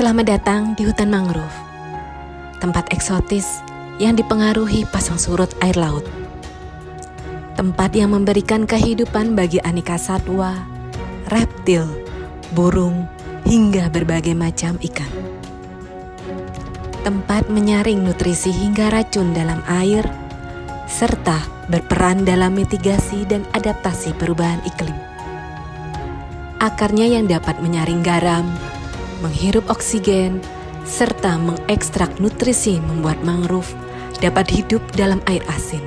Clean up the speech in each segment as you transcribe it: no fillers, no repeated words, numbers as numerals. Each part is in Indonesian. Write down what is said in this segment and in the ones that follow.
Selamat datang di hutan mangrove, tempat eksotis yang dipengaruhi pasang surut air laut. Tempat yang memberikan kehidupan bagi aneka satwa, reptil, burung, hingga berbagai macam ikan. Tempat menyaring nutrisi hingga racun dalam air, serta berperan dalam mitigasi dan adaptasi perubahan iklim. Akarnya yang dapat menyaring garam, menghirup oksigen, serta mengekstrak nutrisi membuat mangrove dapat hidup dalam air asin.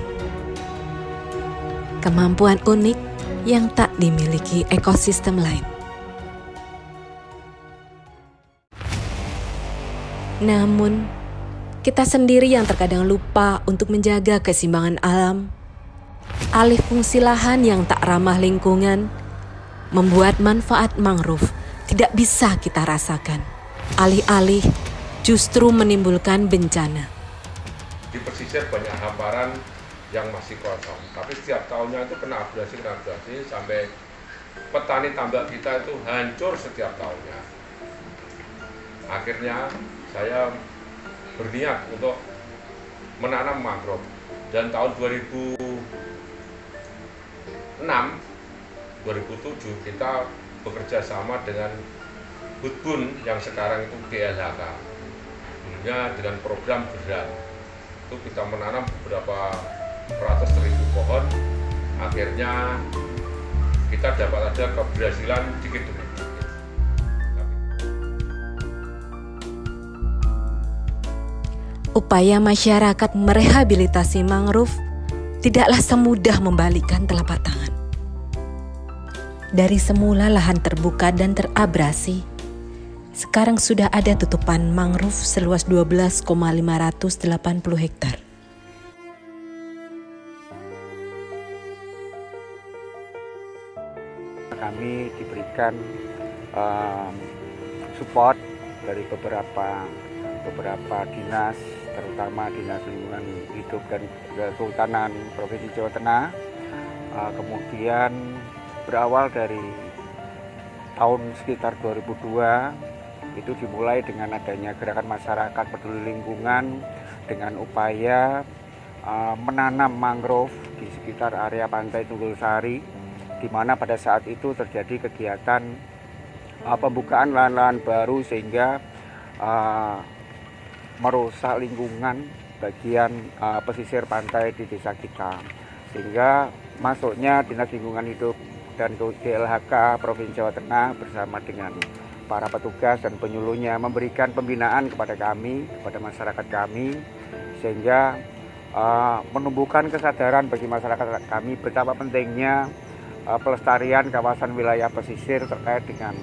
Kemampuan unik yang tak dimiliki ekosistem lain. Namun, kita sendiri yang terkadang lupa untuk menjaga keseimbangan alam. Alih fungsi lahan yang tak ramah lingkungan membuat manfaat mangrove tidak bisa kita rasakan. Alih-alih justru menimbulkan bencana. Di pesisir banyak hamparan yang masih kosong, tapi setiap tahunnya itu kena abrasi sampai petani tambak kita itu hancur setiap tahunnya. Akhirnya saya berniat untuk menanam mangrove, dan tahun 2006-2007 kita bekerja sama dengan Hutbun yang sekarang itu DLHK. Dulunya dengan program GERAM itu kita menanam beberapa ratus ribu pohon. Akhirnya kita dapat ada keberhasilan dikit demi dikit. Upaya masyarakat merehabilitasi mangrove tidaklah semudah membalikkan telapak tangan. Dari semula lahan terbuka dan terabrasi, sekarang sudah ada tutupan mangrove seluas 12,580 hektar. Kami diberikan support dari beberapa dinas, terutama Dinas Lingkungan Hidup dan Kehutanan Provinsi Jawa Tengah. Kemudian berawal dari tahun sekitar 2002 itu dimulai dengan adanya gerakan masyarakat peduli lingkungan dengan upaya menanam mangrove di sekitar area Pantai Tunggul Sari, di mana pada saat itu terjadi kegiatan pembukaan lahan-lahan baru sehingga merusak lingkungan bagian pesisir pantai di desa kita, sehingga masuknya Dinas Lingkungan Hidup dan DLHK Provinsi Jawa Tengah bersama dengan para petugas dan penyuluhnya memberikan pembinaan kepada kami, kepada masyarakat kami, sehingga menumbuhkan kesadaran bagi masyarakat kami betapa pentingnya pelestarian kawasan wilayah pesisir terkait dengan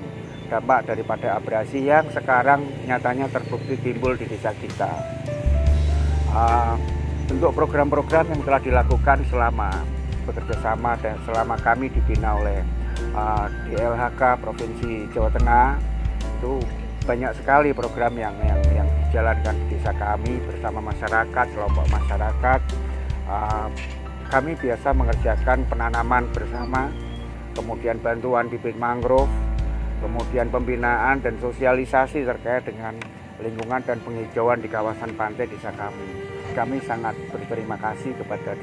dampak daripada abrasi yang sekarang nyatanya terbukti timbul di desa kita. Untuk program-program yang telah dilakukan selama bekerjasama dan selama kami dibina oleh DLHK Provinsi Jawa Tengah, itu banyak sekali program yang dijalankan di desa kami bersama masyarakat, kelompok masyarakat. Kami biasa mengerjakan penanaman bersama, kemudian bantuan bibit mangrove, kemudian pembinaan dan sosialisasi terkait dengan lingkungan dan penghijauan di kawasan pantai desa kami. Kami sangat berterima kasih kepada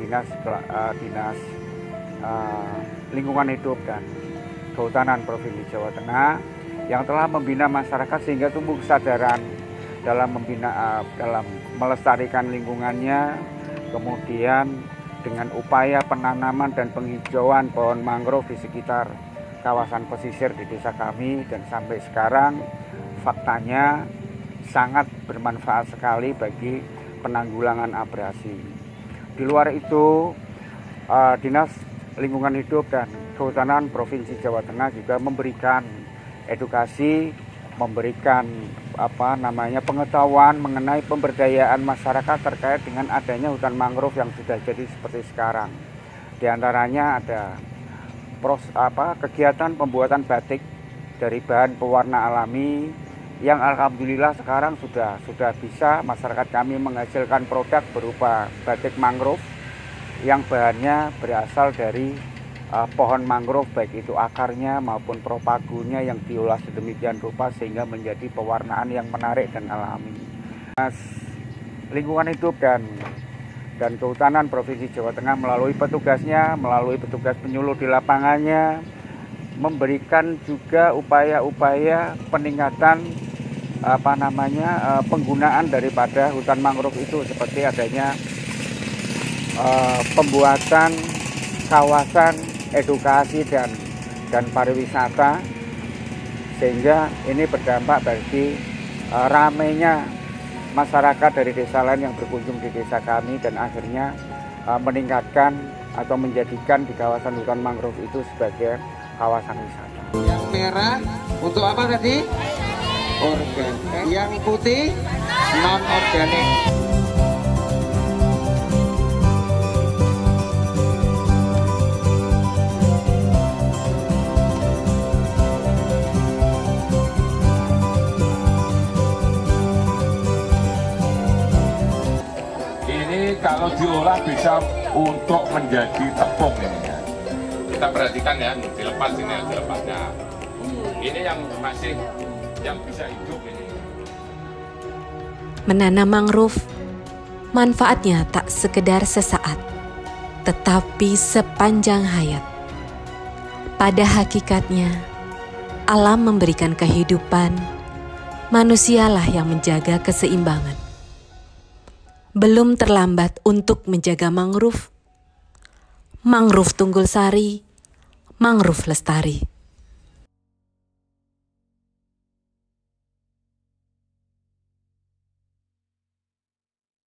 Dinas Lingkungan Hidup dan Kehutanan Provinsi Jawa Tengah yang telah membina masyarakat sehingga tumbuh kesadaran dalam dalam melestarikan lingkungannya, kemudian dengan upaya penanaman dan penghijauan pohon mangrove di sekitar kawasan pesisir di desa kami, dan sampai sekarang faktanya sangat bermanfaat sekali bagi penanggulangan abrasi. Di luar itu, Dinas Lingkungan Hidup dan Kehutanan Provinsi Jawa Tengah juga memberikan edukasi, memberikan pengetahuan mengenai pemberdayaan masyarakat terkait dengan adanya hutan mangrove yang sudah jadi seperti sekarang. Di antaranya ada kegiatan pembuatan batik dari bahan pewarna alami yang alhamdulillah sekarang sudah bisa masyarakat kami menghasilkan produk berupa batik mangrove yang bahannya berasal dari pohon mangrove, baik itu akarnya maupun propagunya yang diolah sedemikian rupa sehingga menjadi pewarnaan yang menarik dan alami. Lingkungan hidup dan Kehutanan Provinsi Jawa Tengah melalui petugasnya, melalui petugas penyuluh di lapangannya, memberikan juga upaya-upaya peningkatan penggunaan daripada hutan mangrove itu, seperti adanya pembuatan kawasan edukasi dan pariwisata, sehingga ini berdampak bagi ramainya masyarakat dari desa lain yang berkunjung di desa kami, dan akhirnya meningkatkan atau menjadikan di kawasan hutan mangrove itu sebagai kawasan wisata. Yang merah untuk apa tadi? Organik. Yang putih non organik. Kalau diolah bisa untuk menjadi tepung ini ya. Kita perhatikan ya, dilepas ini, dilepasnya. Ini yang masih yang bisa hidup ini. Menanam mangrove, manfaatnya tak sekedar sesaat, tetapi sepanjang hayat. Pada hakikatnya, alam memberikan kehidupan, manusialah yang menjaga keseimbangan. Belum terlambat untuk menjaga mangrove. Mangrove Tunggul Sari, mangrove lestari.